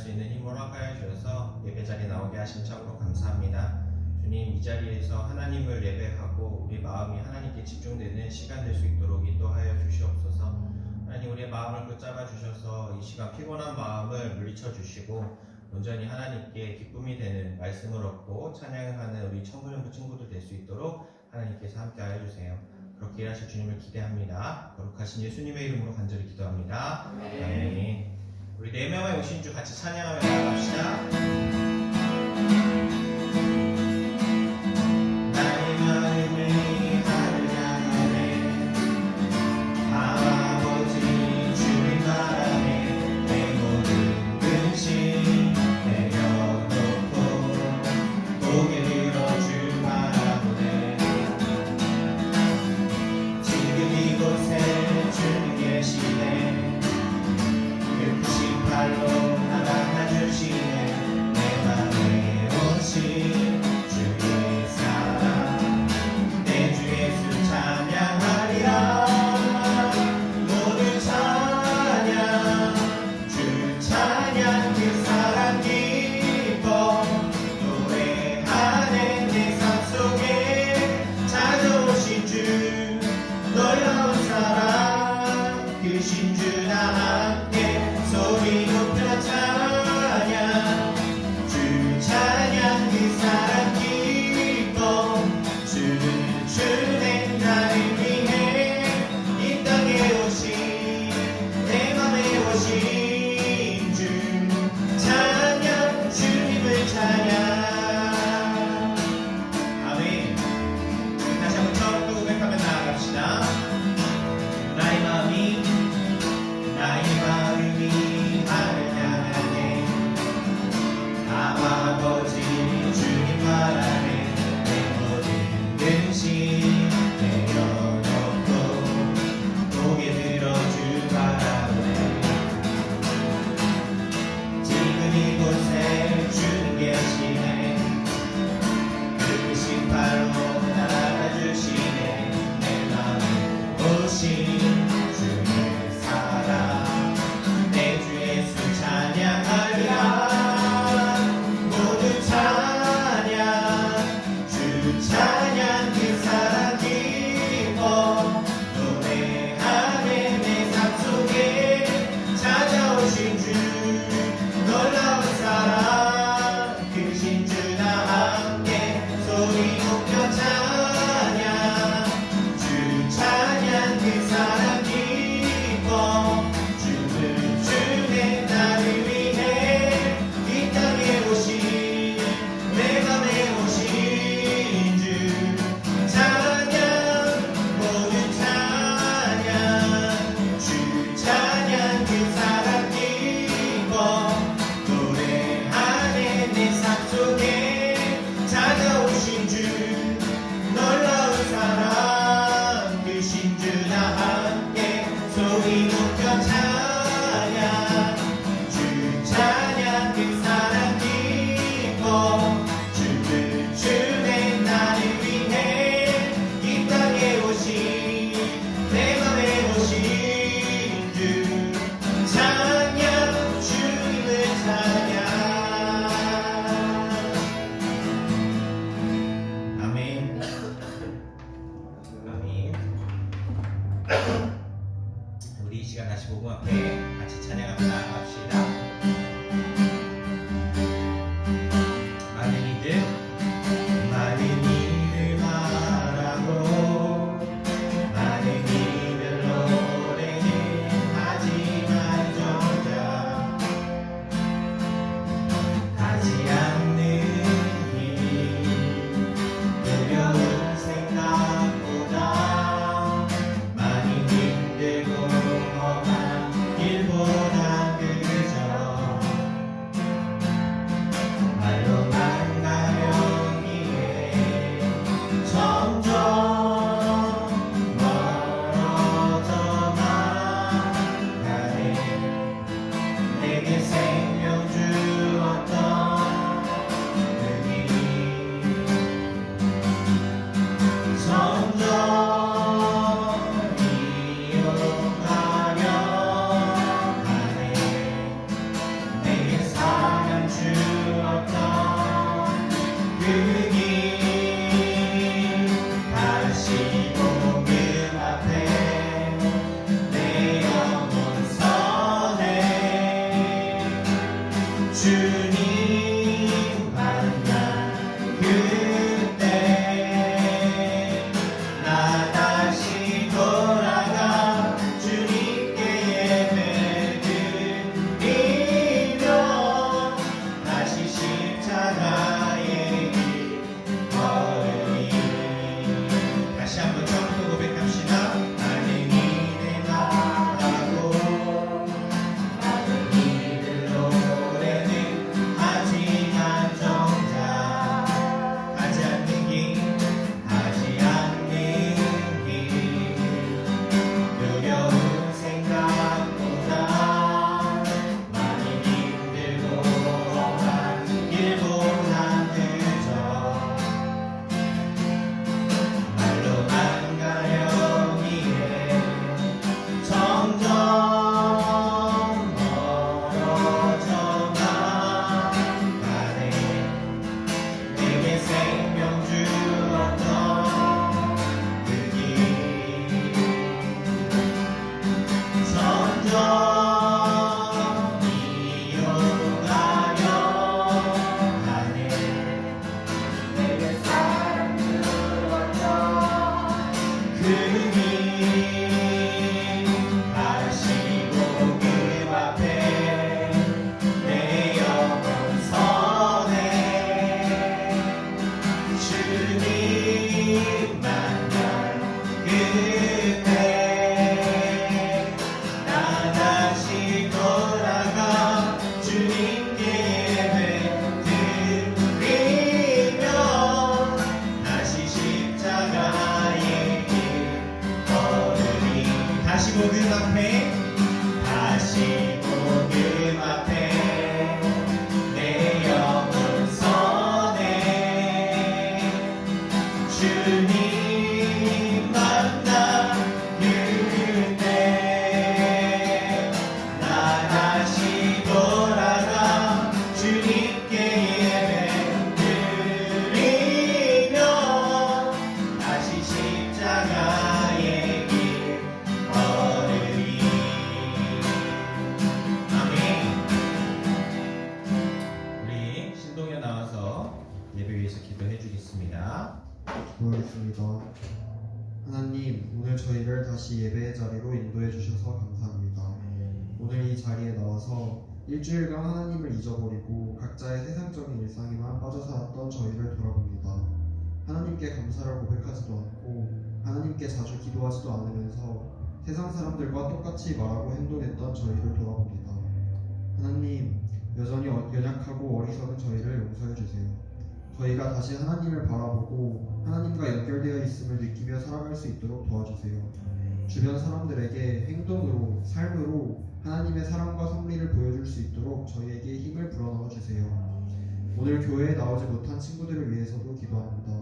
수 있는 힘을 허락하여 주셔서 예배 자리에 나오게 하신 참으로 감사합니다. 주님, 이 자리에서 하나님을 예배하고 우리 마음이 하나님께 집중되는 시간 될 수 있도록 인도하여 주시옵소서. 하나님, 우리의 마음을 붙잡아 주셔서 이 시간 피곤한 마음을 물리쳐 주시고 온전히 하나님께 기쁨이 되는 말씀을 얻고 찬양하는 우리 청소년부 친구들 될 수 있도록 하나님께서 함께하여 주세요. 그렇게 일하실 주님을 기대합니다. 거룩하신 예수님의 이름으로 간절히 기도합니다. 아멘. 우리 4명의 오신 주 같이 찬양하며 나아갑시다. 우리 이 시간 다시 복음 앞에 같이 찬양하며 나아갑시다. 다시 복음 앞에 내 영혼 선해 주님 만난 그때 나 다시 돌아가 주님께 예배드리며 다시 십자가의 길 걸으리. 다시 한번 처음부터 고백합시다. 나는 이내 나가고 나는 이들 노래는 하지만 정작 하지 않는 길 두려운 생각보다 많이 힘들고 험한 길보다 늦어 말로만 가려기에 점점 멀어져가 가네. 내게 생명 주었던 그 길 점점 이어가려 하네. 내게 사랑 주었던 그 길 다시 복음 앞에 내 영혼 선해 주님 만난 그때 나 다시 돌아가 주님께 예배드리며 다시 십자가의 길 걸으리. 다시 복음 앞에 내 영혼 선해 주님 만난 그때 나 다시 돌아가 주님께 예배드리며 다시 십자가의 길 걸으리. 아멘. 우리 신동에 나와서 예배 위해서 기도해 주겠습니다. 기도하겠습니다. 하나님, 오늘 저희를 다시 예배의 자리로 인도해 주셔서 감사합니다. 오늘 이 자리에 나와서 일주일간 하나님을 잊어버리고 각자의 세상적인 일상에만 빠져 살았던 저희를 돌아봅니다. 하나님께 감사를 고백하지도 않고 하나님께 자주 기도하지도 않으면서 세상 사람들과 똑같이 말하고 행동했던 저희를 돌아봅니다. 하나님, 여전히 연약하고 어리석은 저희를 용서해 주세요. 저희가 다시 하나님을 바라보고 하나님과 연결되어 있음을 느끼며 살아갈 수 있도록 도와주세요. 주변 사람들에게 행동으로, 삶으로 하나님의 사랑과 섭리를 보여줄 수 있도록 저희에게 힘을 불어넣어 주세요. 오늘 교회에 나오지 못한 친구들을 위해서도 기도합니다.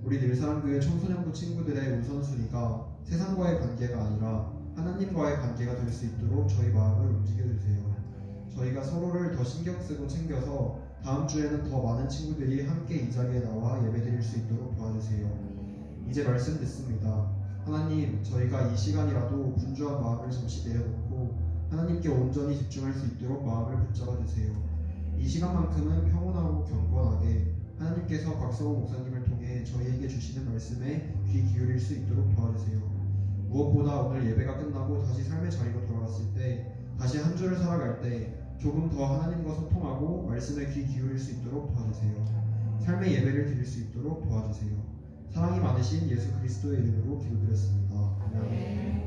우리 늘사랑교회 청소년부 친구들의 우선순위가 세상과의 관계가 아니라 하나님과의 관계가 될 수 있도록 저희 마음을 움직여주세요. 저희가 서로를 더 신경쓰고 챙겨서 다음 주에는 더 많은 친구들이 함께 이 자리에 나와 예배드릴 수 있도록 도와주세요. 이제 말씀 듣습니다. 하나님, 저희가 이 시간이라도 분주한 마음을 잠시 내려놓고 하나님께 온전히 집중할 수 있도록 마음을 붙잡아 주세요. 이 시간만큼은 평온하고 경건하게 하나님께서 곽성호 목사님을 통해 저희에게 주시는 말씀에 귀 기울일 수 있도록 도와주세요. 무엇보다 오늘 예배가 끝나고 다시 삶의 자리로 돌아갔을 때, 다시 한 주를 살아갈 때 조금 더 하나님과 소통하고 말씀에 귀 기울일 수 있도록 도와주세요. 삶의 예배를 드릴 수 있도록 도와주세요. 사랑이 많으신 예수 그리스도의 이름으로 기도드렸습니다. 아멘.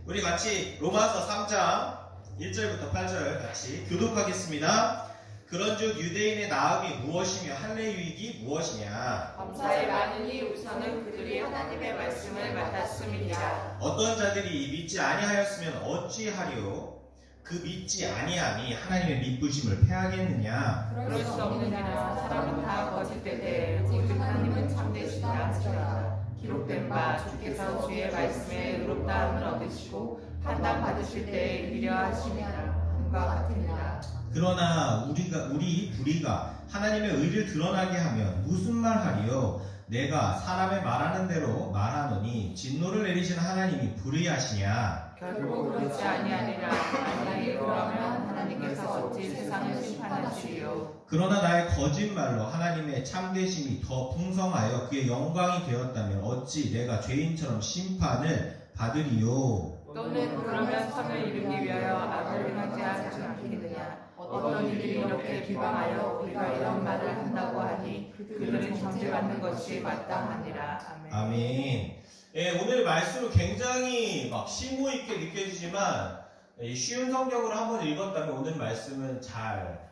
우리 같이 로마서 3장 1절부터 8절 같이 교독하겠습니다. 그런즉 유대인의 나음이 무엇이며 할례 유익이 무엇이냐? 범사에 많으니 우선은 그들이 하나님의 말씀을 맡았음이니라. 어떤 자들이 믿지 아니하였으면 어찌하리요? 그 믿지 아니함이 하나님의 믿부심을 패하겠느냐? 그럴 수 없느니라. 사람은 다 거짓되되 오직 하나님은 참되시다 하시라. 기록된 바 주께서 주의 말씀에 의롭다함을 얻으시고 판단받으실 때에 이르려 하시니라. 함과 같으니라. 그러나 우리 불의가 하나님의 의를 드러나게 하면 무슨 말하리요? 내가 사람의 말하는 대로 말하노니 진노를 내리시는 하나님이 불의하시냐? 결국 그렇지 아니하니라. 만약에 그러면 하나님께서 어찌 세상을 심판하시리요? 그러나 나의 거짓말로 하나님의 참되심이 더 풍성하여 그의 영광이 되었다면 어찌 내가 죄인처럼 심판을 받으리요? 또는 그러면 선을 이루기 위하여 악을 행하지 않겠느냐? 어떤 이들이 이렇게 비방하여 우리가 이런 말을 한다고 하니 그들은 정죄받는 것이 마땅하니라. 아멘. 아멘. 예, 오늘 말씀은 굉장히 막 심도 있게 느껴지지만 쉬운 성경으로 한번 읽었다면 오늘 말씀은 잘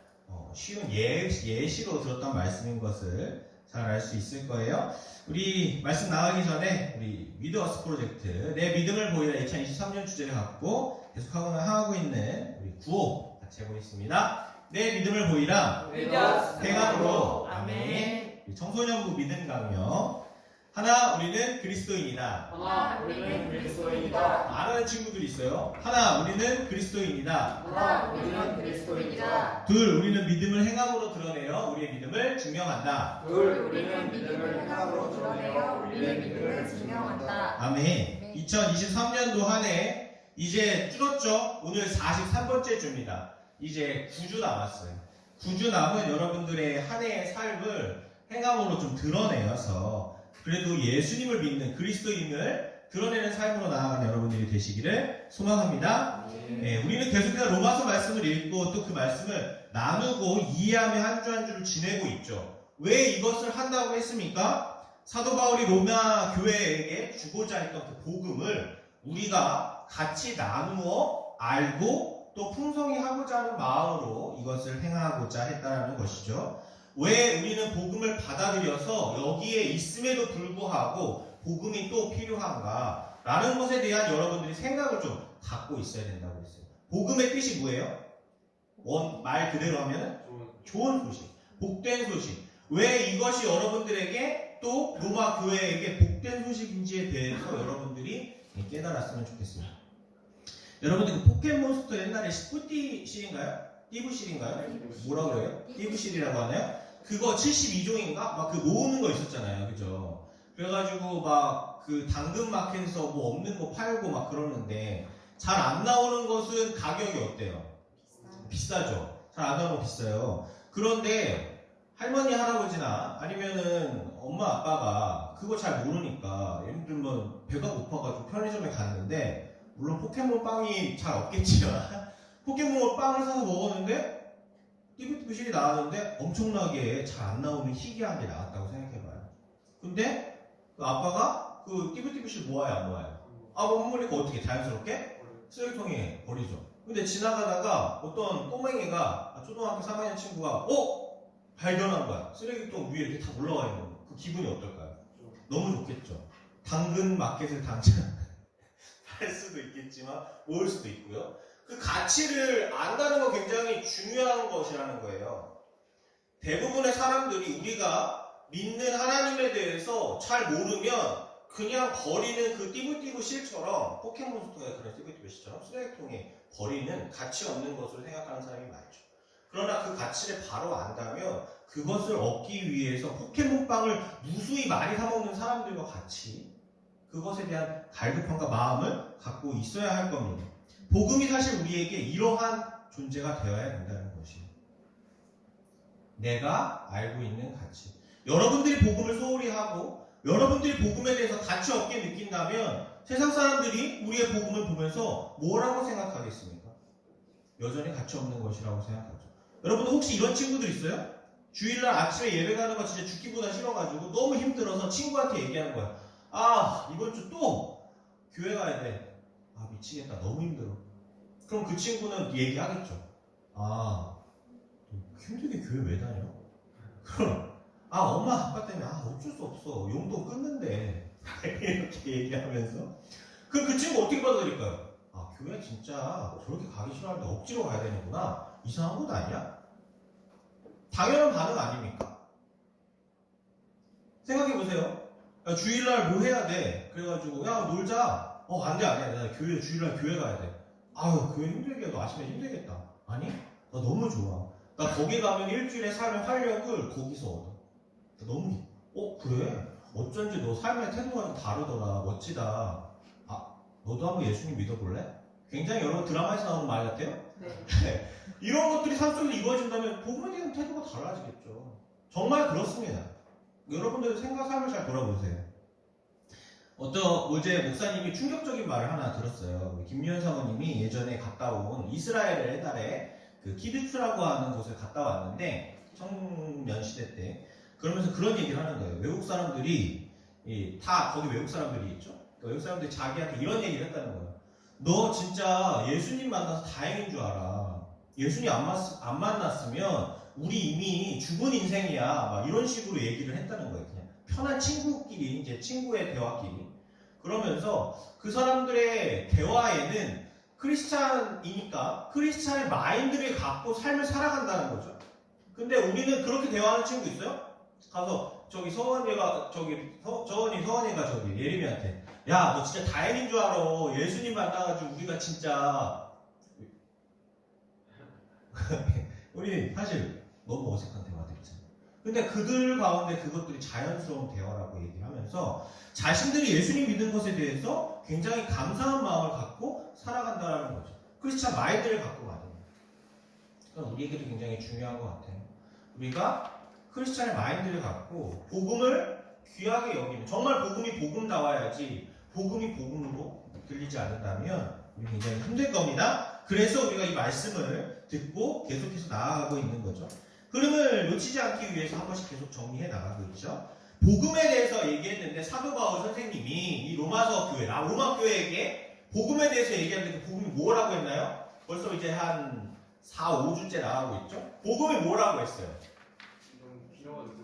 쉬운 예시로 들었던 말씀인 것을 잘 알 수 있을 거예요. 우리 말씀 나가기 전에 우리 위드어스 프로젝트 내 믿음을 보이라 2023년 주제를 갖고 계속하고 하고 있는 우리 구호 같이 해보겠습니다. 내 믿음을 보이라 행함으로 아멘. 청소년부 믿음 강령 하나 우리는 그리스도인이다. 하나 우리는 그리스도인이다. 말하는 친구들이 있어요. 하나 우리는 그리스도인이다. 하나 우리는 그리스도인이다. 둘 우리는 믿음을 행함으로 드러내어 우리의 믿음을 증명한다. 둘 우리는 믿음을 행함으로 드러내어 우리의 믿음을 증명한다. 아멘. 2023년도 한 해 이제 줄었죠. 오늘 43번째 주입니다. 이제 9주 남았어요. 9주 남은 여러분들의 한 해의 삶을 행함으로 좀 드러내어서 그래도 예수님을 믿는 그리스도인을 드러내는 삶으로 나아가는 여러분들이 되시기를 소망합니다. 네, 우리는 계속해서 로마서 말씀을 읽고 또 그 말씀을 나누고 이해하며 한 주 한 주를 지내고 있죠. 왜 이것을 한다고 했습니까? 사도 바울이 로마 교회에게 주고자 했던 그 복음을 우리가 같이 나누어 알고 또 풍성히 하고자 하는 마음으로 이것을 행하고자 했다는 것이죠. 왜 우리는 복음을 받아들여서 여기에 있음에도 불구하고 복음이 또 필요한가? 라는 것에 대한 여러분들이 생각을 좀 갖고 있어야 된다고 했어요. 복음의 뜻이 뭐예요? 말 그대로 하면 좋은 소식, 복된 소식. 왜 이것이 여러분들에게 또 로마 교회에게 복된 소식인지에 대해서 여러분들이 깨달았으면 좋겠습니다. 여러분들 그 포켓몬스터 옛날에 뿌띠실인가요? 띠부실인가요? 뭐라고 해요? 띠부실이라고 하나요? 그거 72종인가? 막 그 모으는 거 있었잖아요. 그죠? 그래가지고 막 그 당근마켓에서 뭐 없는 거 팔고 막 그러는데 잘 안 나오는 것은 가격이 어때요? 비싸죠. 잘 안 나오는 거 비싸요. 그런데 할머니 할아버지나 아니면은 엄마 아빠가 그거 잘 모르니까 예를 들면 배가 고파가지고 편의점에 갔는데 물론 포켓몬 빵이 잘 없겠지만 포켓몬 빵을 사서 먹었는데 띠부띠부실이 나왔는데 엄청나게 잘 안 나오는 희귀한 게 나왔다고 생각해봐요. 근데 그 아빠가 그 띠부띠부실 모아요 안 모아요? 못 모으니까 어떻게 자연스럽게 쓰레기통에 버리죠. 근데 지나가다가 어떤 꼬맹이가 초등학교 3학년 친구가 발견한 거야. 쓰레기통 위에 이렇게 다 올라와 있는 거. 그 기분이 어떨까요? 너무 좋겠죠. 당근 마켓을 당장 할 수도 있겠지만 모을 수도 있고요. 그 가치를 안다는 건 굉장히 중요한 것이라는 거예요. 대부분의 사람들이 우리가 믿는 하나님에 대해서 잘 모르면 그냥 버리는 그 띠부띠부 실처럼 포켓몬스터의 그런 띠부띠부 실처럼 쓰레기통에 버리는 가치 없는 것으로 생각하는 사람이 많죠. 그러나 그 가치를 바로 안다면 그것을 얻기 위해서 포켓몬빵을 무수히 많이 사먹는 사람들과 같이 그것에 대한 갈급함과 마음을 갖고 있어야 할 겁니다. 복음이 사실 우리에게 이러한 존재가 되어야 된다는 것이에요. 내가 알고 있는 가치. 여러분들이 복음을 소홀히 하고 여러분들이 복음에 대해서 가치 없게 느낀다면 세상 사람들이 우리의 복음을 보면서 뭐라고 생각하겠습니까? 여전히 가치 없는 것이라고 생각하죠. 여러분들 혹시 이런 친구들 있어요? 주일날 아침에 예배 가는 거 진짜 죽기보다 싫어가지고 너무 힘들어서 친구한테 얘기하는 거야. 이번 주 또 교회 가야 돼. 미치겠다. 너무 힘들어. 그럼 그 친구는 얘기하겠죠. 너 힘들게 교회 왜 다녀? 그럼 엄마 아빠 때문에 어쩔 수 없어. 용돈 끊는데 이렇게 얘기하면서 그럼 그 친구 어떻게 받아들일까요? 교회 진짜 저렇게 가기 싫어하는데 억지로 가야 되는구나. 이상한 것 아니야? 당연한 반응 아닙니까? 생각해보세요. 주일날 뭐 해야 돼? 그래가지고 놀자. 안 돼. 나 주일날 교회 가야 돼. 교회 힘들게 해도 아침에 힘들겠다. 아니? 나 너무 좋아. 그러니까 거기 가면 일주일의 삶의 활력을 거기서 얻어. 너무 그래? 어쩐지 너 삶의 태도가 좀 다르더라. 멋지다. 아, 너도 한번 예수님 믿어볼래? 굉장히 여러 드라마에서 나오는 말 같아요? 네. 이런 것들이 삶 속에서 이루어진다면 복음에 대한 태도가 달라지겠죠. 정말 그렇습니다. 여러분들 삶을 잘 돌아보세요. 어제 목사님이 충격적인 말을 하나 들었어요. 김유현 사모님이 예전에 갔다 온 이스라엘의 옛날에 그 키드츠라고 하는 곳을 갔다 왔는데 청년 시대 때 그러면서 그런 얘기를 하는 거예요. 외국 사람들이 다 거기 외국 사람들이 있죠. 외국 사람들이 자기한테 이런 얘기를 했다는 거예요. 너 진짜 예수님 만나서 다행인 줄 알아. 예수님 안 만났으면 우리 이미 죽은 인생이야. 막 이런 식으로 얘기를 했다는 거예요. 그냥 편한 친구끼리, 이제 친구의 대화끼리. 그러면서 그 사람들의 대화에는 크리스찬이니까 크리스찬의 마인드를 갖고 삶을 살아간다는 거죠. 근데 우리는 그렇게 대화하는 친구 있어요? 가서 서원이가 예림이한테 야, 너 진짜 다행인 줄 알아. 예수님 만나가지고 우리가 진짜 우리 사실 너무 어색한 대화들 있잖아요. 근데 그들 가운데 그것들이 자연스러운 대화라고 얘기를 하면서 자신들이 예수님 믿는 것에 대해서 굉장히 감사한 마음을 갖고 살아간다는 거죠. 크리스찬 마인드를 갖고 가는 거예요. 그러니까 우리에게도 굉장히 중요한 것 같아요. 우리가 크리스찬의 마인드를 갖고 복음을 귀하게 여기는, 정말 복음이 복음다워야지 복음이 복음으로 들리지 않는다면 우리 굉장히 힘들 겁니다. 그래서 우리가 이 말씀을 듣고 계속해서 나아가고 있는 거죠. 흐름을 놓치지 않기 위해서 한 번씩 계속 정리해 나가고 있죠. 복음에 대해서 얘기했는데 사도 바울 선생님이 이 로마 교회에게 복음에 대해서 얘기하는데 그 복음이 뭐라고 했나요? 벌써 이제 한 4, 5주째 나가고 있죠. 복음이 뭐라고 했어요?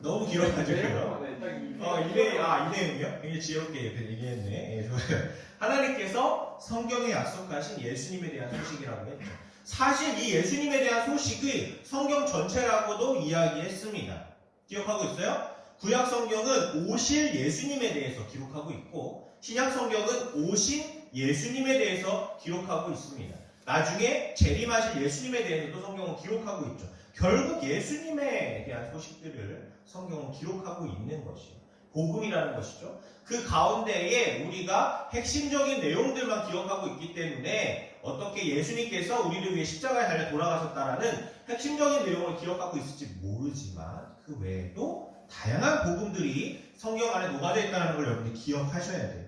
너무 길어가지고요. 이 내용이요? 굉장히 지혜롭게 얘기했네. 예, 좋아요. 하나님께서 성경에 약속하신 예수님에 대한 소식이라고 했죠. 사실 이 예수님에 대한 소식을 성경 전체라고도 이야기했습니다. 기억하고 있어요? 구약 성경은 오실 예수님에 대해서 기록하고 있고 신약 성경은 오신 예수님에 대해서 기록하고 있습니다. 나중에 재림하실 예수님에 대해서도 성경은 기록하고 있죠. 결국 예수님에 대한 소식들을 성경은 기록하고 있는 것이에요. 복음이라는 것이죠. 그 가운데에 우리가 핵심적인 내용들만 기억하고 있기 때문에 어떻게 예수님께서 우리를 위해 십자가에 달려 돌아가셨다라는 핵심적인 내용을 기억하고 있을지 모르지만 그 외에도 다양한 복음들이 성경 안에 녹아져 있다는 걸 여러분들이 기억하셔야 돼요.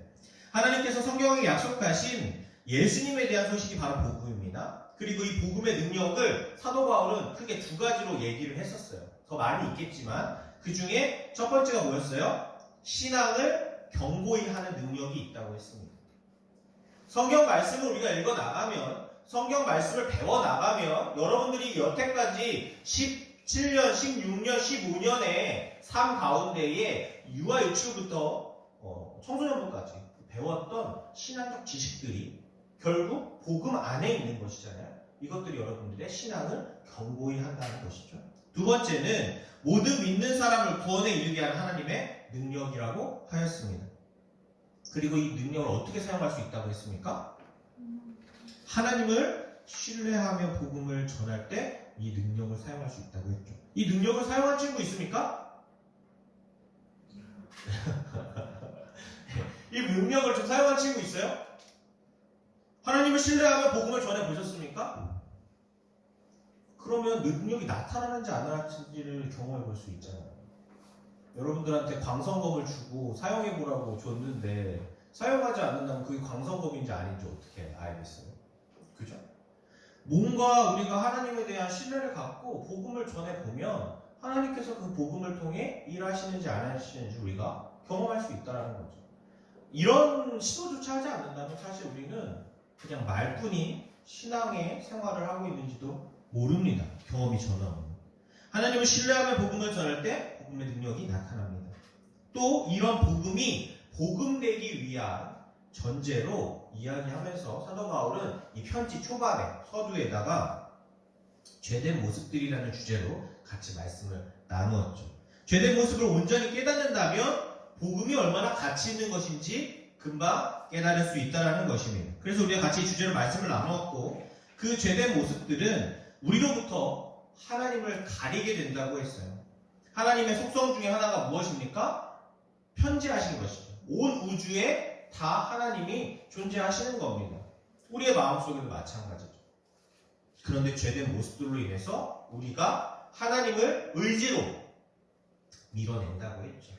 하나님께서 성경에 약속하신 예수님에 대한 소식이 바로 복음입니다. 그리고 이 복음의 능력을 사도 바울은 크게 두 가지로 얘기를 했었어요. 더 많이 있겠지만 그 중에 첫 번째가 뭐였어요? 신앙을 경고히 하는 능력이 있다고 했습니다. 성경 말씀을 우리가 읽어 나가면, 성경 말씀을 배워 나가면 여러분들이 여태까지 17년, 16년, 15년의 삶 가운데에 유아 유치부터 청소년부까지 배웠던 신앙적 지식들이 결국 복음 안에 있는 것이잖아요. 이것들이 여러분들의 신앙을 경고히 한다는 것이죠. 두 번째는 모든 믿는 사람을 구원에 이르게 하는 하나님의 능력이라고 하였습니다. 그리고 이 능력을 어떻게 사용할 수 있다고 했습니까? 하나님을 신뢰하며 복음을 전할 때 이 능력을 사용할 수 있다고 했죠. 이 능력을 사용한 친구 있습니까? 이 능력을 좀 사용한 친구 있어요? 하나님을 신뢰하며 복음을 전해보셨습니까? 그러면 능력이 나타나는지 안 나타나는지를 경험해 볼 수 있잖아요. 여러분들한테 광선검을 주고 사용해보라고 줬는데 사용하지 않는다면 그게 광선검인지 아닌지 어떻게 알겠어요? 그죠? 뭔가 우리가 하나님에 대한 신뢰를 갖고 복음을 전해보면 하나님께서 그 복음을 통해 일하시는지 안 하시는지 우리가 경험할 수 있다는 거죠. 이런 시도조차 하지 않는다면 사실 우리는 그냥 말뿐인 신앙의 생활을 하고 있는지도 모릅니다. 경험이 전혀 없는. 하나님을 신뢰하며 복음을 전할 때 복음의 능력이 나타납니다. 또 이런 복음이 복음되기 위한 전제로 이야기하면서 사도 바울은 이 편지 초반에 서두에다가 죄된 모습들이라는 주제로 같이 말씀을 나누었죠. 죄된 모습을 온전히 깨닫는다면 복음이 얼마나 가치 있는 것인지 금방 깨달을 수 있다는 것입니다. 그래서 우리가 같이 이 주제로 말씀을 나누었고 그 죄된 모습들은 우리로부터 하나님을 가리게 된다고 했어요. 하나님의 속성 중에 하나가 무엇입니까? 편지하신 것이죠. 온 우주에 다 하나님이 존재하시는 겁니다. 우리의 마음속에도 마찬가지죠. 그런데 죄된 모습들로 인해서 우리가 하나님을 의지로 밀어낸다고 했죠.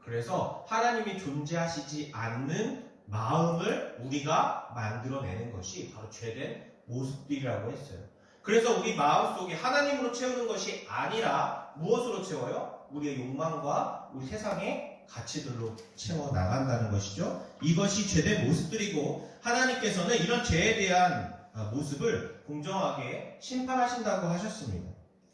그래서 하나님이 존재하시지 않는 마음을 우리가 만들어내는 것이 바로 죄된 모습들이라고 했어요. 그래서 우리 마음속에 하나님으로 채우는 것이 아니라 무엇으로 채워요? 우리의 욕망과 우리 세상의 가치들로 채워나간다는 것이죠. 이것이 죄된 모습들이고 하나님께서는 이런 죄에 대한 모습을 공정하게 심판하신다고 하셨습니다.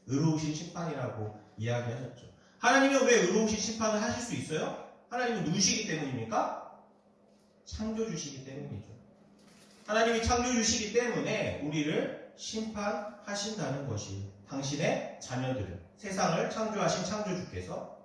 의로우신 심판이라고 이야기하셨죠. 하나님은 왜 의로우신 심판을 하실 수 있어요? 하나님은 누구시기 때문입니까? 창조주시기 때문이죠. 하나님이 창조주시기 때문에 우리를 심판하신다는 것이 당신의 자녀들을, 세상을 창조하신 창조주께서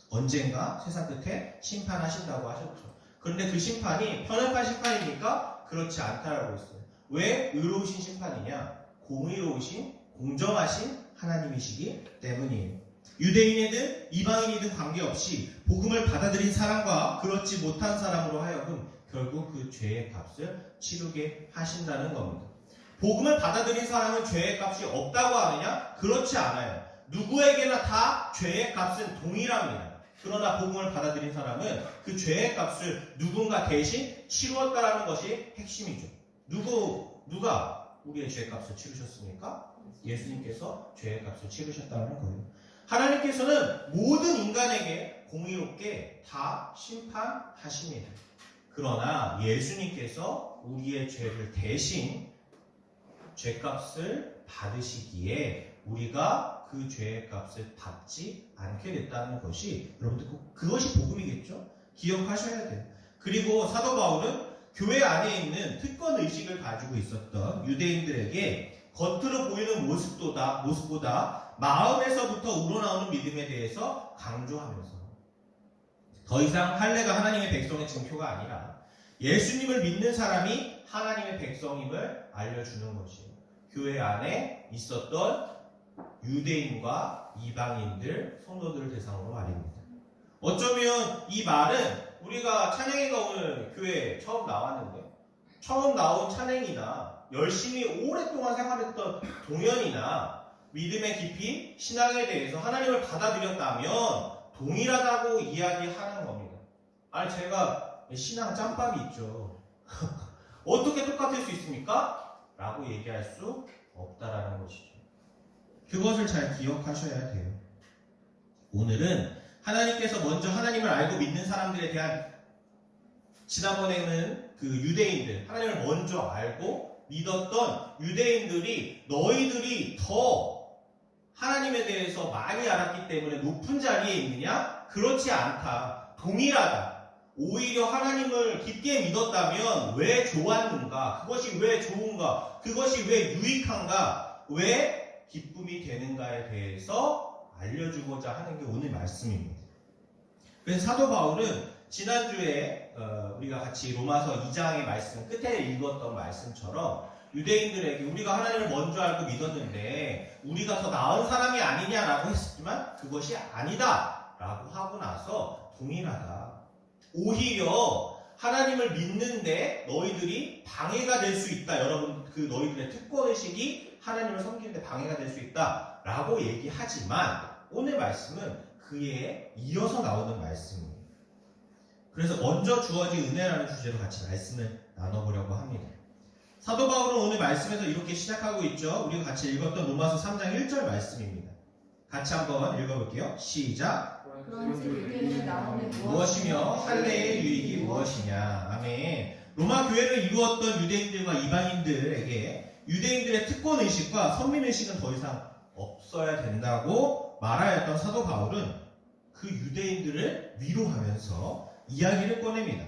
언젠가 세상 끝에 심판하신다고 하셨죠. 그런데 그 심판이 편협한 심판입니까? 그렇지 않다라고 했어요. 왜 의로우신 심판이냐? 공의로우신, 공정하신 하나님이시기 때문이에요. 유대인이든 이방인이든 관계없이 복음을 받아들인 사람과 그렇지 못한 사람으로 하여금 결국 그 죄의 값을 치르게 하신다는 겁니다. 복음을 받아들인 사람은 죄의 값이 없다고 하느냐? 그렇지 않아요. 누구에게나 다 죄의 값은 동일합니다. 그러나 복음을 받아들인 사람은 그 죄의 값을 누군가 대신 치루었다라는 것이 핵심이죠. 누가 우리의 죄의 값을 치르셨습니까? 예수님께서 죄의 값을 치르셨다는 거예요. 하나님께서는 모든 인간에게 공의롭게 다 심판하십니다. 그러나 예수님께서 우리의 죄를 대신 죄값을 받으시기에 우리가 그 죄의 값을 받지 않게 됐다는 것이 여러분들 그것이 복음이겠죠? 기억하셔야 돼요. 그리고 사도 바울은 교회 안에 있는 특권 의식을 가지고 있었던 유대인들에게 겉으로 보이는 모습보다 마음에서부터 우러나오는 믿음에 대해서 강조하면서 더 이상 할례가 하나님의 백성의 증표가 아니라 예수님을 믿는 사람이 하나님의 백성임을 알려주는 것이에요. 교회 안에 있었던 유대인과 이방인들, 성도들을 대상으로 말입니다. 어쩌면 이 말은 우리가 찬양이가 오늘 교회에 처음 나왔는데 처음 나온 찬양이나 열심히 오랫동안 생활했던 동현이나 믿음의 깊이, 신앙에 대해서 하나님을 받아들였다면 동일하다고 이야기하는 겁니다. 아니 제가 신앙 짬밥이 있죠. 어떻게 똑같을 수 있습니까? 라고 얘기할 수 없다라는 것이죠. 그것을 잘 기억하셔야 돼요. 오늘은 하나님께서 먼저 하나님을 알고 믿는 사람들에 대한 지난번에는 그 유대인들, 하나님을 먼저 알고 믿었던 유대인들이 너희들이 더 하나님에 대해서 많이 알았기 때문에 높은 자리에 있느냐? 그렇지 않다. 동일하다. 오히려 하나님을 깊게 믿었다면 왜 좋았는가? 그것이 왜 좋은가? 그것이 왜 유익한가? 왜 기쁨이 되는가에 대해서 알려주고자 하는 게 오늘 말씀입니다. 그래서 사도 바울은 지난주에 우리가 같이 로마서 2장의 말씀 끝에 읽었던 말씀처럼 유대인들에게 우리가 하나님을 먼저 알고 믿었는데 우리가 더 나은 사람이 아니냐라고 했지만 그것이 아니다 라고 하고 나서 동일하다. 오히려 하나님을 믿는데 너희들이 방해가 될 수 있다. 여러분 그 너희들의 특권의식이 하나님을 섬기는데 방해가 될 수 있다 라고 얘기하지만 오늘 말씀은 그에 이어서 나오는 말씀입니다. 그래서 먼저 주어진 은혜라는 주제로 같이 말씀을 나눠보려고 합니다. 사도 바울은 오늘 말씀에서 이렇게 시작하고 있죠. 우리가 같이 읽었던 로마서 3장 1절 말씀입니다. 같이 한번 읽어볼게요. 시작. 그런즉 유대인은 나오는 무엇이며 할례의 유익이 무엇이냐. 아멘. 로마 교회를 이루었던 유대인들과 이방인들에게 유대인들의 특권의식과 선민의식은 더 이상 없어야 된다고 말하였던 사도 바울은 그 유대인들을 위로하면서 이야기를 꺼냅니다.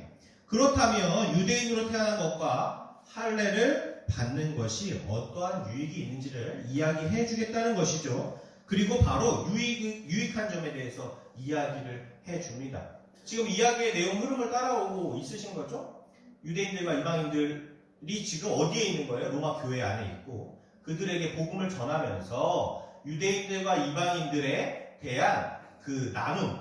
그렇다면 유대인으로 태어난 것과 할례를 받는 것이 어떠한 유익이 있는지를 이야기해 주겠다는 것이죠. 그리고 바로 유익한 점에 대해서 이야기를 해줍니다. 지금 이야기의 내용 흐름을 따라오고 있으신 거죠? 유대인들과 이방인들이 지금 어디에 있는 거예요? 로마 교회 안에 있고 그들에게 복음을 전하면서 유대인들과 이방인들에 대한 그 나눔.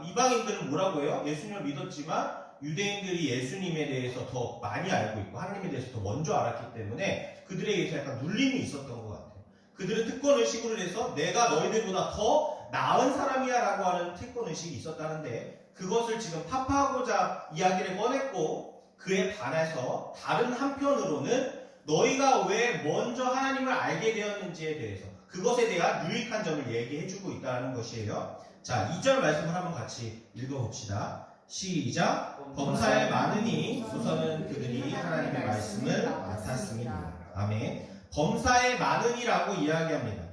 이방인들은 뭐라고 해요? 예수님을 믿었지만 유대인들이 예수님에 대해서 더 많이 알고 있고 하나님에 대해서 더 먼저 알았기 때문에 그들에 의해서 약간 눌림이 있었던 것 같아요. 그들은 특권의식으로 해서 내가 너희들보다 더 나은 사람이야 라고 하는 특권의식이 있었다는데 그것을 지금 타파하고자 이야기를 꺼냈고 그에 반해서 다른 한편으로는 너희가 왜 먼저 하나님을 알게 되었는지에 대해서 그것에 대한 유익한 점을 얘기해주고 있다는 것이에요. 자, 2절 말씀을 한번 같이 읽어봅시다. 시작. 범사에 많으니 우선은 그들이 하나님의 말씀을 맡았습니다. 아멘. 범사에 많으니라고 이야기합니다.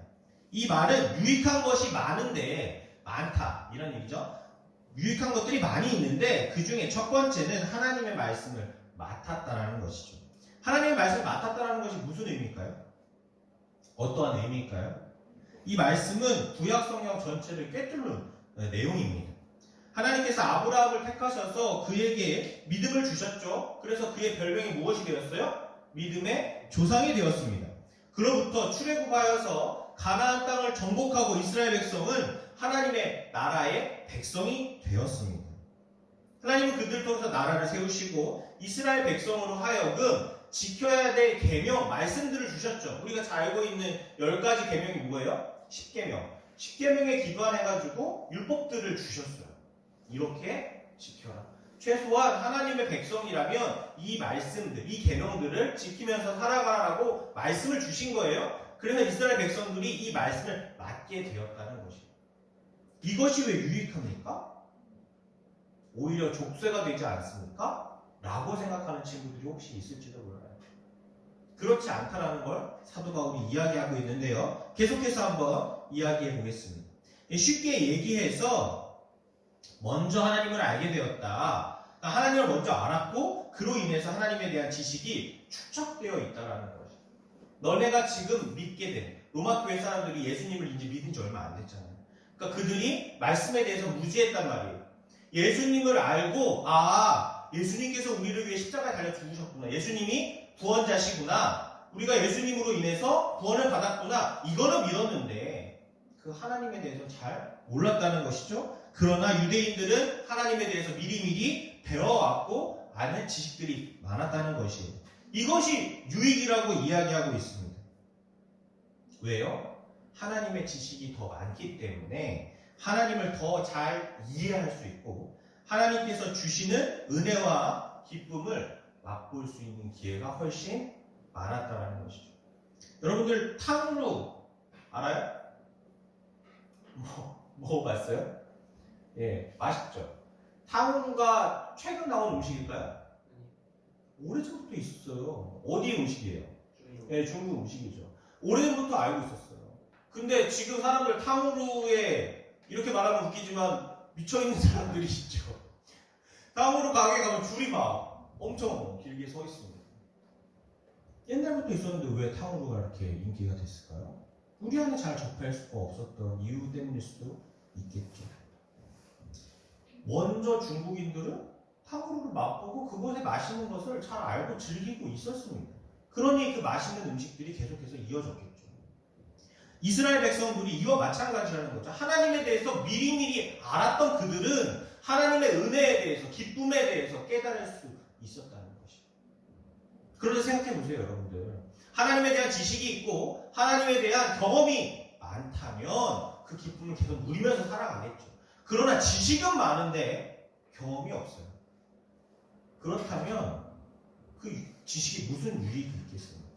이 말은 유익한 것이 많은데 많다 이런 얘기죠. 유익한 것들이 많이 있는데 그 중에 첫 번째는 하나님의 말씀을 맡았다라는 것이죠. 하나님의 말씀을 맡았다라는 것이 무슨 의미일까요? 어떠한 의미일까요? 이 말씀은 구약 성경 전체를 꿰뚫는 내용입니다. 하나님께서 아브라함을 택하셔서 그에게 믿음을 주셨죠. 그래서 그의 별명이 무엇이 되었어요? 믿음의 조상이 되었습니다. 그로부터 출애굽하여서 가나안 땅을 정복하고 이스라엘 백성은 하나님의 나라의 백성이 되었습니다. 하나님은 그들을 통해서 나라를 세우시고 이스라엘 백성으로 하여금 지켜야 될 계명, 말씀들을 주셨죠. 우리가 잘 알고 있는 10가지 계명이 뭐예요? 10계명. 10계명에 기반해가지고 율법들을 주셨어요. 이렇게 지켜라. 최소한 하나님의 백성이라면 이 말씀들, 이 계명들을 지키면서 살아가라고 말씀을 주신 거예요. 그래서 이스라엘 백성들이 이 말씀을 맡게 되었다는 것이에요. 이것이 왜 유익합니까? 오히려 족쇄가 되지 않습니까? 라고 생각하는 친구들이 혹시 있을지도 몰라요. 그렇지 않다라는 걸 사도 바울이 이야기하고 있는데요. 계속해서 한번 이야기해 보겠습니다. 쉽게 얘기해서 먼저 하나님을 알게 되었다. 하나님을 먼저 알았고 그로 인해서 하나님에 대한 지식이 축적되어 있다라는 것이죠. 너네가 지금 믿게 된 로마 교회 사람들이 예수님을 이제 믿은 지 얼마 안 됐잖아요. 그러니까 그들이 말씀에 대해서 무지했단 말이에요. 예수님을 알고 예수님께서 우리를 위해 십자가에 달려 죽으셨구나. 예수님이 구원자시구나. 우리가 예수님으로 인해서 구원을 받았구나. 이거는 믿었는데 그 하나님에 대해서 잘 몰랐다는 것이죠. 그러나 유대인들은 하나님에 대해서 미리미리 배워왔고 아는 지식들이 많았다는 것이에요. 이것이 유익이라고 이야기하고 있습니다. 왜요? 하나님의 지식이 더 많기 때문에 하나님을 더 잘 이해할 수 있고 하나님께서 주시는 은혜와 기쁨을 맛볼 수 있는 기회가 훨씬 많았다는 것이죠. 여러분들 탕후루 알아요? 먹어봤어요? 예, 맛있죠? 탕후루가 최근 나온 음식일까요? 오래전부터 있었어요. 어디 음식이에요? 예, 중국 음식이죠. 오래전부터 알고 있었어요. 근데 지금 사람들 탕후루에 이렇게 말하면 웃기지만 미쳐있는 사람들이 있죠. 탕후루 가게 가면 줄이 막 엄청 길게 서 있습니다. 옛날부터 있었는데 왜 탕후루가 이렇게 인기가 됐을까요? 우리 안에 잘 접할 수가 없었던 이유 때문일 수도 있겠죠. 먼저 중국인들은 탕후루를 맛보고 그것의 맛있는 것을 잘 알고 즐기고 있었습니다. 그러니 그 맛있는 음식들이 계속해서 이어졌겠죠. 이스라엘 백성들이 이와 마찬가지라는 거죠. 하나님에 대해서 미리미리 알았던 그들은 하나님의 은혜에 대해서, 기쁨에 대해서 깨달을 수 있었다는 것이죠. 그런데 생각해 보세요, 여러분들. 하나님에 대한 지식이 있고 하나님에 대한 경험이 많다면 그 기쁨을 계속 누리면서 살아가겠죠. 그러나 지식은 많은데 경험이 없어요. 그렇다면 그 지식이 무슨 유익이 있겠습니까?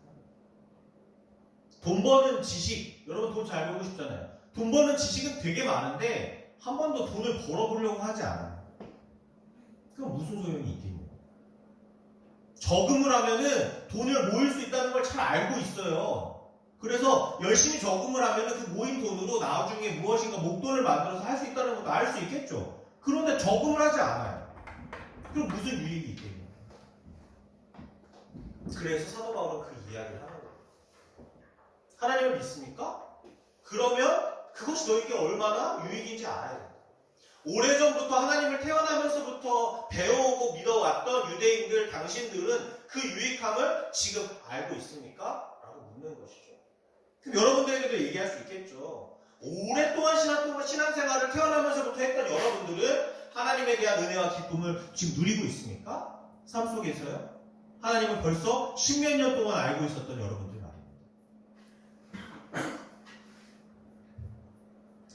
돈 버는 지식, 여러분 돈 잘 벌고 싶잖아요. 돈 버는 지식은 되게 많은데 한 번도 돈을 벌어보려고 하지 않아요. 그럼 무슨 소용이 있겠냐고. 저금을 하면은 돈을 모을 수 있다는 걸 잘 알고 있어요. 그래서 열심히 저금을 하면은 그 모인 돈으로 나중에 무엇인가 목돈을 만들어서 할 수 있다는 것도 알 수 있겠죠. 그런데 저금을 하지 않아요. 그럼 무슨 유익이 있겠냐고. 그래서 사도 바울은 그 이야기를 하는 거예요. 하나님을 믿습니까? 그러면 그것이 너에게 얼마나 유익인지 알아야 돼요. 오래전부터 하나님을 태어나면서부터 배워오고 믿어왔던 유대인들, 당신들은 그 유익함을 지금 알고 있습니까? 라고 묻는 것이죠. 그럼 여러분들에게도 얘기할 수 있겠죠. 오랫동안 신앙생활을 태어나면서부터 했던 여러분들은 하나님에 대한 은혜와 기쁨을 지금 누리고 있습니까? 삶 속에서요? 하나님은 벌써 십몇 년 동안 알고 있었던 여러분들 말입니다.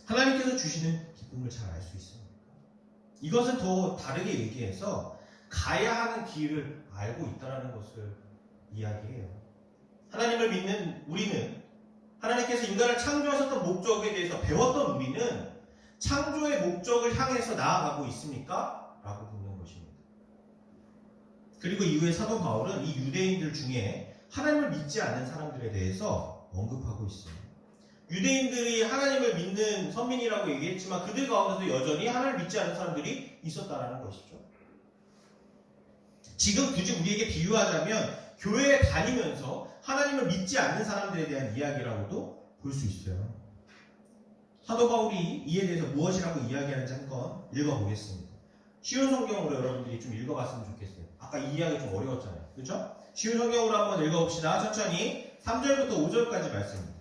하나님께서 주시는 기쁨을 잘 알 수 있습니까? 이것은 더 다르게 얘기해서 가야 하는 길을 알고 있다는 것을 이야기해요. 하나님을 믿는 우리는 하나님께서 인간을 창조하셨던 목적에 대해서 배웠던 우리는 창조의 목적을 향해서 나아가고 있습니까? 라고 묻는 것입니다. 그리고 이후에 사도 바울은 이 유대인들 중에 하나님을 믿지 않는 사람들에 대해서 언급하고 있어요. 유대인들이 하나님을 믿는 선민이라고 얘기했지만 그들 가운데서 여전히 하나님을 믿지 않는 사람들이 있었다는 것이죠. 지금 굳이 우리에게 비유하자면 교회에 다니면서 하나님을 믿지 않는 사람들에 대한 이야기라고도 볼 수 있어요. 사도 바울이 이에 대해서 무엇이라고 이야기하는지 한번 읽어보겠습니다. 쉬운 성경으로 여러분들이 좀 읽어봤으면 좋겠어요. 아까 이 이야기 좀 어려웠잖아요. 그렇죠? 쉬운 성경으로 한번 읽어봅시다. 천천히 3절부터 5절까지 말씀입니다.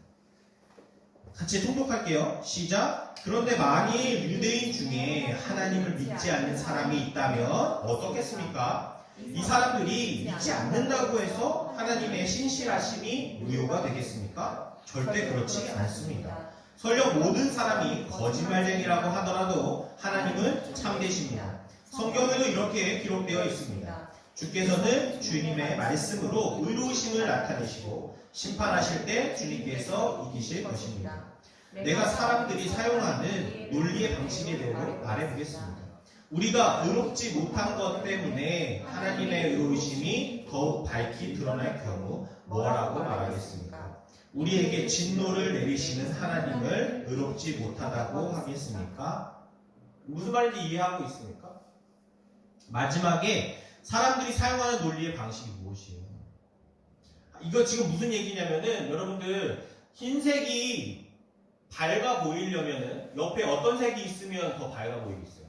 같이 통독할게요. 시작. 그런데 만일 유대인 중에 하나님을 믿지 않는 사람이 있다면 어떻겠습니까? 이 사람들이 믿지 않는다고 해서 하나님의 신실하심이 무효가 되겠습니까? 절대 그렇지 않습니다. 설령 모든 사람이 거짓말쟁이라고 하더라도 하나님은 참되십니다. 성경에도 이렇게 기록되어 있습니다. 주께서는 주님의 말씀으로 의로우심을 나타내시고 심판하실 때 주님께서 이기실 것입니다. 내가 사람들이 사용하는 논리의 방식에 대해 말해보겠습니다. 우리가 의롭지 못한 것 때문에 하나님의 의로우심이 더욱 밝히 드러날 경우 뭐라고 말하겠습니까? 우리에게 진노를 내리시는 하나님을 의롭지 못하다고 하겠습니까? 무슨 말인지 이해하고 있습니까? 마지막에 사람들이 사용하는 논리의 방식이 무엇이에요? 이거 지금 무슨 얘기냐면은 여러분들 흰색이 밝아 보이려면은 옆에 어떤 색이 있으면 더 밝아 보이겠어요?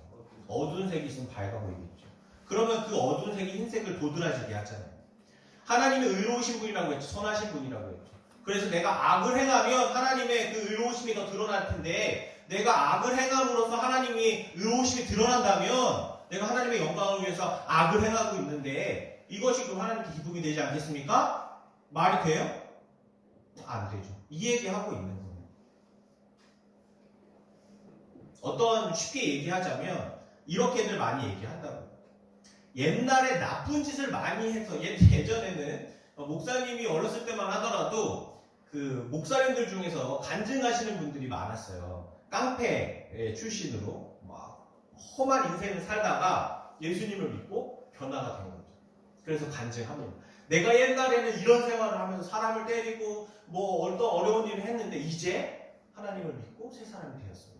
어두운 색이 있으면 밝아 보이겠죠. 그러면 그 어두운 색이 흰색을 도드라지게 하잖아요. 하나님이 의로우신 분이라고 했죠. 선하신 분이라고 했죠. 그래서 내가 악을 행하면 하나님의 그 의로우심이 더 드러날 텐데 내가 악을 행함으로써 하나님이 의로우심이 드러난다면 내가 하나님의 영광을 위해서 악을 행하고 있는데 이것이 그럼 하나님께 기쁨이 되지 않겠습니까? 말이 돼요? 안 되죠. 이 얘기하고 있는 거예요. 어떤 쉽게 얘기하자면 이렇게들 많이 얘기한다고. 옛날에 나쁜 짓을 많이 해서 예전에는 목사님이 어렸을 때만 하더라도 그 목사님들 중에서 간증하시는 분들이 많았어요. 깡패 출신으로 막 험한 인생을 살다가 예수님을 믿고 변화가 된 거죠. 그래서 간증합니다. 내가 옛날에는 이런 생활을 하면서 사람을 때리고 뭐 어떤 어려운 일을 했는데 이제 하나님을 믿고 새 사람이 되었습니다.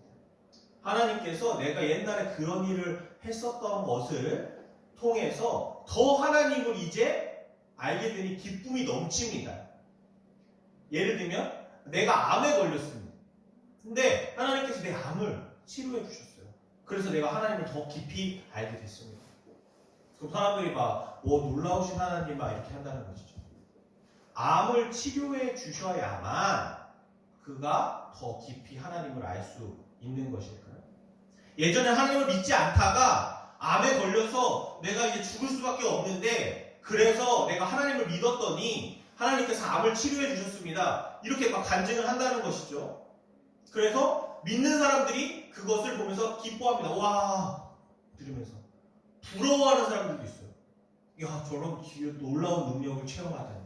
하나님께서 내가 옛날에 그런 일을 했었던 것을 통해서 더 하나님을 이제 알게 되니 기쁨이 넘칩니다. 예를 들면 내가 암에 걸렸습니다. 근데 하나님께서 내 암을 치료해 주셨어요. 그래서 내가 하나님을 더 깊이 알게 됐습니다. 그럼 사람들이 막 놀라우신 하나님 막 이렇게 한다는 것이죠. 암을 치료해 주셔야만 그가 더 깊이 하나님을 알 수 있는 것일까요? 예전에 하나님을 믿지 않다가 암에 걸려서 내가 이제 죽을 수밖에 없는데 그래서 내가 하나님을 믿었더니 하나님께서 암을 치료해 주셨습니다. 이렇게 막 간증을 한다는 것이죠. 그래서 믿는 사람들이 그것을 보면서 기뻐합니다. 와! 들으면서 부러워하는 사람들도 있어요. 야, 저런 놀라운 능력을 체험하다니.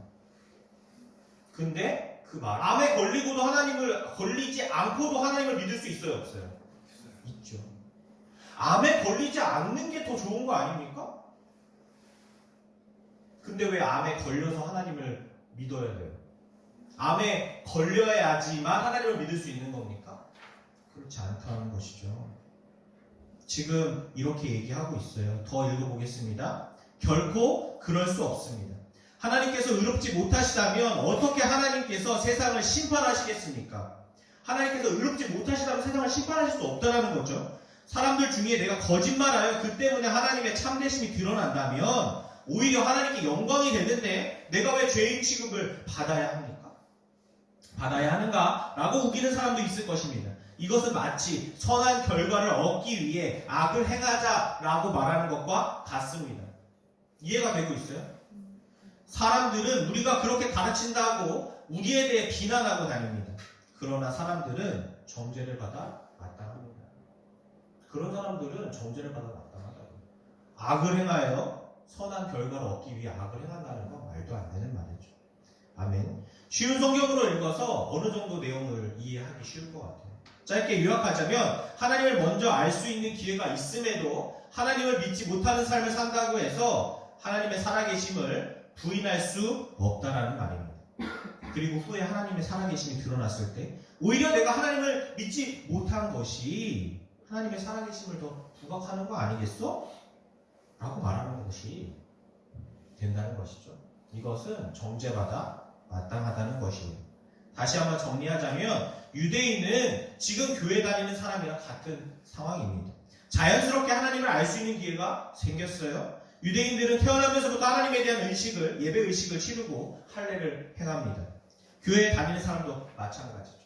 근데 그 말, 암에 걸리지 않고도 하나님을 믿을 수 있어요, 없어요? 있죠. 암에 걸리지 않는 게 더 좋은 거 아닙니까? 근데 왜 암에 걸려서 하나님을 믿어야 돼요? 암에 걸려야지만 하나님을 믿을 수 있는 겁니까? 그렇지 않다는 것이죠. 지금 이렇게 얘기하고 있어요. 더 읽어보겠습니다. 결코 그럴 수 없습니다. 하나님께서 의롭지 못하시다면 어떻게 하나님께서 세상을 심판하시겠습니까? 하나님께서 의롭지 못하시다면 세상을 심판하실 수 없다는 거죠. 사람들 중에 내가 거짓말하여 그 때문에 하나님의 참되심이 드러난다면 오히려 하나님께 영광이 되는데 내가 왜 죄인 취급을 받아야 합니까? 받아야 하는가? 라고 우기는 사람도 있을 것입니다. 이것은 마치 선한 결과를 얻기 위해 악을 행하자라고 말하는 것과 같습니다. 이해가 되고 있어요? 사람들은 우리가 그렇게 가르친다고 우리에 대해 비난하고 다닙니다. 그러나 사람들은 정죄를 받아 마땅합니다. 그런 사람들은 정죄를 받아 마땅하다고. 악을 행하여 선한 결과를 얻기 위해 악을 행한다는 건 말도 안 되는 말이죠. 아멘. 쉬운 성경으로 읽어서 어느 정도 내용을 이해하기 쉬울 것 같아요. 짧게 요약하자면 하나님을 먼저 알 수 있는 기회가 있음에도 하나님을 믿지 못하는 삶을 산다고 해서 하나님의 살아계심을 부인할 수 없다라는 말입니다. 그리고 후에 하나님의 살아계심이 드러났을 때 오히려 내가 하나님을 믿지 못한 것이 하나님의 살아계심을 더 부각하는 거 아니겠어? 라고 말하는 것이 된다는 것이죠. 이것은 정죄받아 마땅하다는 것이에요. 다시 한번 정리하자면 유대인은 지금 교회 다니는 사람이랑 같은 상황입니다. 자연스럽게 하나님을 알 수 있는 기회가 생겼어요. 유대인들은 태어나면서부터 하나님에 대한 의식을, 예배 의식을 치르고 할례를 행합니다. 교회에 다니는 사람도 마찬가지죠.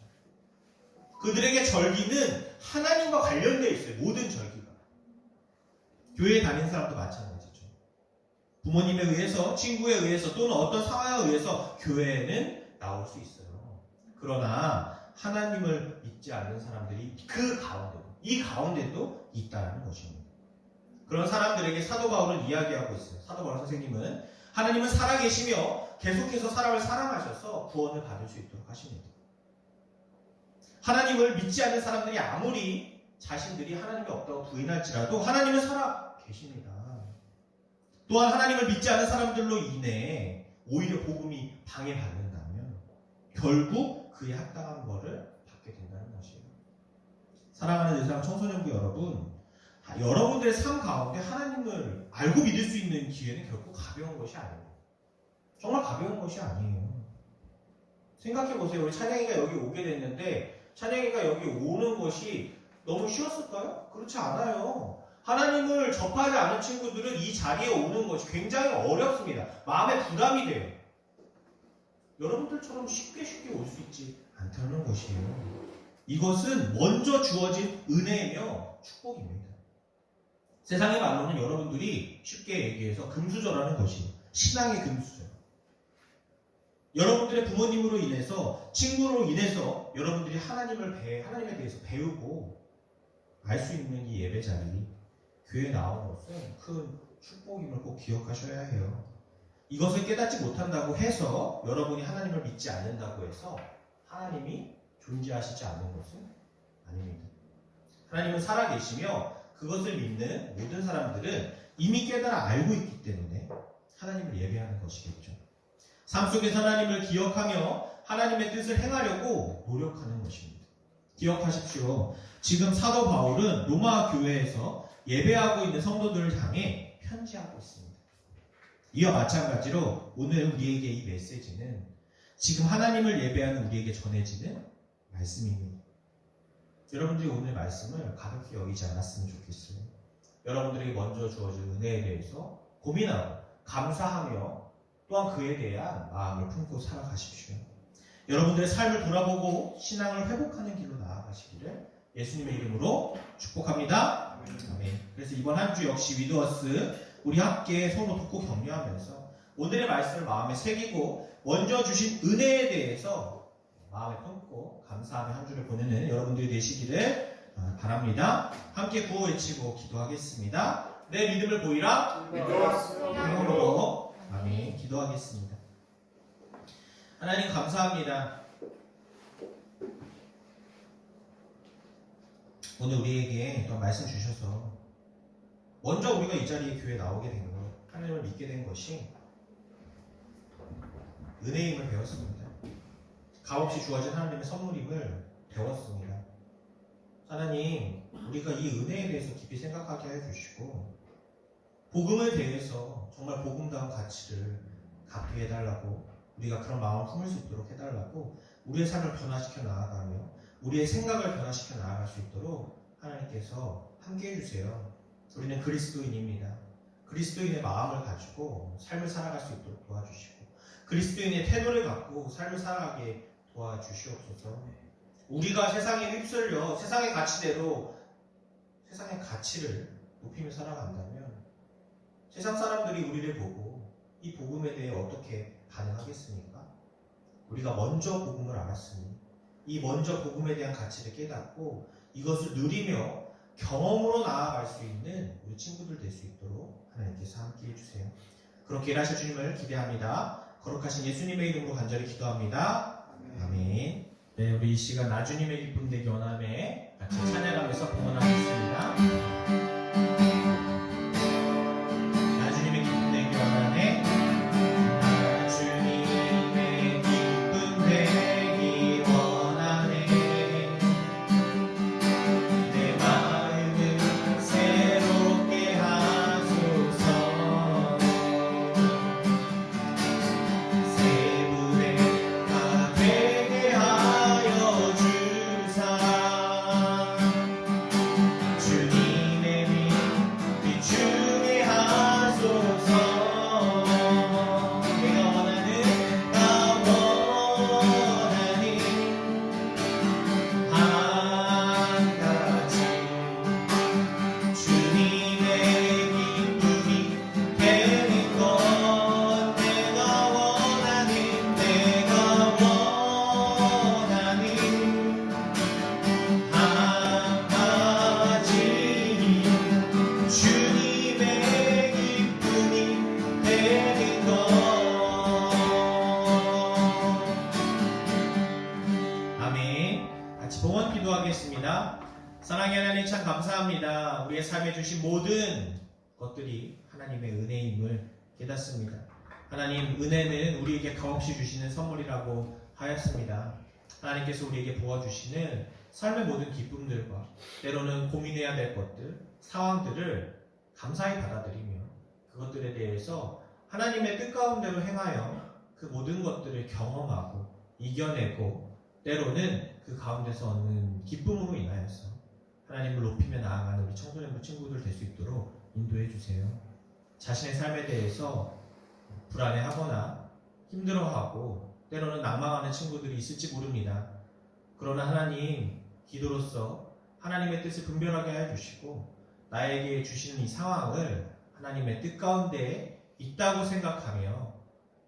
그들에게 절기는 하나님과 관련되어 있어요. 모든 절기가. 교회에 다니는 사람도 마찬가지죠. 부모님에 의해서, 친구에 의해서 또는 어떤 상황에 의해서 교회에는 나올 수 있어요. 그러나 하나님을 믿지 않는 사람들이 그 가운데도, 이 가운데도 있다는 것입니다. 그런 사람들에게 사도 바울은 이야기하고 있어요. 사도 바울 선생님은 하나님은 살아계시며 계속해서 사람을 사랑하셔서 구원을 받을 수 있도록 하십니다. 하나님을 믿지 않는 사람들이 아무리 자신들이 하나님이 없다고 부인할지라도 하나님은 살아계십니다. 또한 하나님을 믿지 않는 사람들로 인해 오히려 복음이 방해받는다면 결국 그에 합당한 것을 받게 된다는 것이에요. 사랑하는 예상 청소년부 여러분, 여러분들의 삶 가운데 하나님을 알고 믿을 수 있는 기회는 결코 가벼운 것이 아닙니다. 정말 가벼운 것이 아니에요. 생각해보세요. 우리 찬양이가 여기 오게 됐는데 찬양이가 여기 오는 것이 너무 쉬웠을까요? 그렇지 않아요. 하나님을 접하지 않은 친구들은 이 자리에 오는 것이 굉장히 어렵습니다. 마음에 부담이 돼요. 여러분들처럼 쉽게 올 수 있지 않다는 것이에요. 이것은 먼저 주어진 은혜이며 축복입니다. 세상의 말로는 여러분들이 쉽게 얘기해서 금수저라는 것이에요. 신앙의 금수저. 여러분들의 부모님으로 인해서, 친구로 인해서 여러분들이 하나님에 대해서 배우고 알 수 있는 이 예배 자리, 교회에 나오는 것은 큰 축복임을 꼭 기억하셔야 해요. 이것을 깨닫지 못한다고 해서 여러분이 하나님을 믿지 않는다고 해서 하나님이 존재하시지 않는 것은 아닙니다. 하나님은 살아계시며 그것을 믿는 모든 사람들은 이미 깨달아 알고 있기 때문에 하나님을 예배하는 것이겠죠. 삶 속에서 하나님을 기억하며 하나님의 뜻을 행하려고 노력하는 것입니다. 기억하십시오. 지금 사도 바울은 로마 교회에서 예배하고 있는 성도들을 향해 편지하고 있습니다. 이와 마찬가지로 오늘 우리에게 이 메시지는 지금 하나님을 예배하는 우리에게 전해지는 말씀입니다. 여러분들이 오늘 말씀을 가볍게 여기지 않았으면 좋겠어요. 여러분들에게 먼저 주어진 은혜에 대해서 고민하고 감사하며 또한 그에 대한 마음을 품고 살아가십시오. 여러분들의 삶을 돌아보고 신앙을 회복하는 길로 나아가시기를 예수님의 이름으로 축복합니다. 아멘. 그래서 이번 한 주 역시 위드워스 우리 함께 서로 돕고 격려하면서 오늘의 말씀을 마음에 새기고 먼저 주신 은혜에 대해서 마음에 품고 감사하며 한 주를 보내는 여러분들이 되시기를 바랍니다. 함께 구호 외치고 기도하겠습니다. 내 믿음을 보이라. 믿음으로 아멘. 기도하겠습니다. 하나님 감사합니다. 오늘 우리에게 또 말씀 주셔서 먼저 우리가 이 자리에 교회에 나오게 된 것, 하나님을 믿게 된 것이 은혜임을 배웠습니다. 값없이 주어진 하나님의 선물임을 배웠습니다. 하나님, 우리가 이 은혜에 대해서 깊이 생각하게 해주시고 복음에 대해서 정말 복음다운 가치를 갖게 해달라고, 우리가 그런 마음을 품을 수 있도록 해달라고, 우리의 삶을 변화시켜 나아가며 우리의 생각을 변화시켜 나아갈 수 있도록 하나님께서 함께 해주세요. 우리는 그리스도인입니다. 그리스도인의 마음을 가지고 삶을 살아갈 수 있도록 도와주시고 그리스도인의 태도를 갖고 삶을 살아가게 도와주시옵소서. 우리가 세상에 휩쓸려 세상의 가치대로 세상의 가치를 높이며 살아간다면 세상 사람들이 우리를 보고 이 복음에 대해 어떻게 반응하겠습니까? 우리가 먼저 복음을 알았으니 이 먼저 복음에 대한 가치를 깨닫고 이것을 누리며 경험으로 나아갈 수 있는 우리 친구들 될 수 있도록 하나님께서 함께 해주세요. 그렇게 일하실 주님을 기대합니다. 거룩하신 예수님의 이름으로 간절히 기도합니다. 아멘. 네, 우리 이 시간 나주님의 기쁨 되기 원함에 같이 찬양하면서 봉헌하겠습니다. 나주님의 기쁨 되기 원함에 나주님의 기쁨 되기 원하네. 내 마음을 새롭게 하소서. 새 부대가 되게 하여 주사. 주님의 빛 비추게 하소서. 내가 원하는 한 가지 주님의 기쁨이 되는 것. 내가 원하는 한 가지 주님의 기쁨이 되는 것. 아멘. 같이 봉헌 기도하겠습니다. 사랑의 하나님 참 감사합니다. 우리의 삶에 주신 모든 것들이 하나님의 은혜임을 깨닫습니다. 하나님, 은혜는 우리에게 값없이 주시는 선물이라고 하였습니다. 하나님께서 우리에게 부어주시는 삶의 모든 기쁨들과 때로는 고민해야 될 것들, 상황들을 감사히 받아들이며 그것들에 대해서 하나님의 뜻 가운데로 행하여 그 모든 것들을 경험하고 이겨내고 때로는 그 가운데서 얻는 기쁨으로 인하여서 하나님을 높이며 나아가는 우리 청소년부 친구들 될 수 있도록 인도해 주세요. 자신의 삶에 대해서 불안해하거나 힘들어하고 때로는 낭망하는 친구들이 있을지 모릅니다. 그러나 하나님, 기도로서 하나님의 뜻을 분별하게 해주시고 나에게 주시는 이 상황을 하나님의 뜻 가운데 있다고 생각하며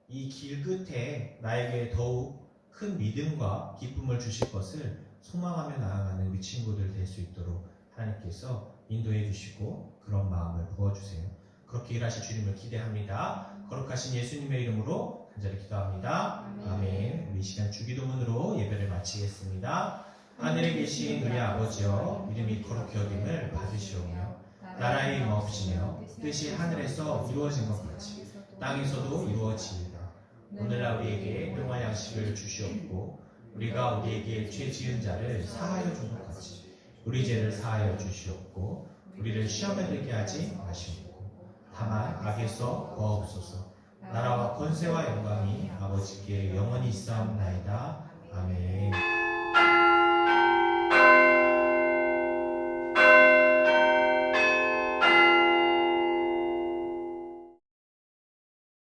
이 길 끝에 나에게 더욱 큰 믿음과 기쁨을 주실 것을 소망하며 나아가는 우리 친구들 될 수 있도록 하나님께서 인도해 주시고 그런 마음을 부어주세요. 그렇게 일하실 주님을 기대합니다. 거룩하신 예수님의 이름으로 간절히 기도합니다. 아멘. 우리 이 시간 주기도문으로 예배를 마치겠습니다. 하늘에 계신 우리 아버지여, 이름이 거룩히 여김을 받으시오며 나라의 임하옵시며 뜻이 하늘에서 이루어진 것 같이 땅에서도 이루어지이다. 오늘날 우리에게 일용할 양식을 주시옵고 우리가 우리에게 죄 지은 자를 사하여 준 것 같이 우리 죄를 사하여 주시옵고 우리를 시험에 들게 하지 마시옵고 다만 악에서 구하옵소서. 나라와 권세와 영광이 아버지께 영원히 있사옵나이다. 아멘.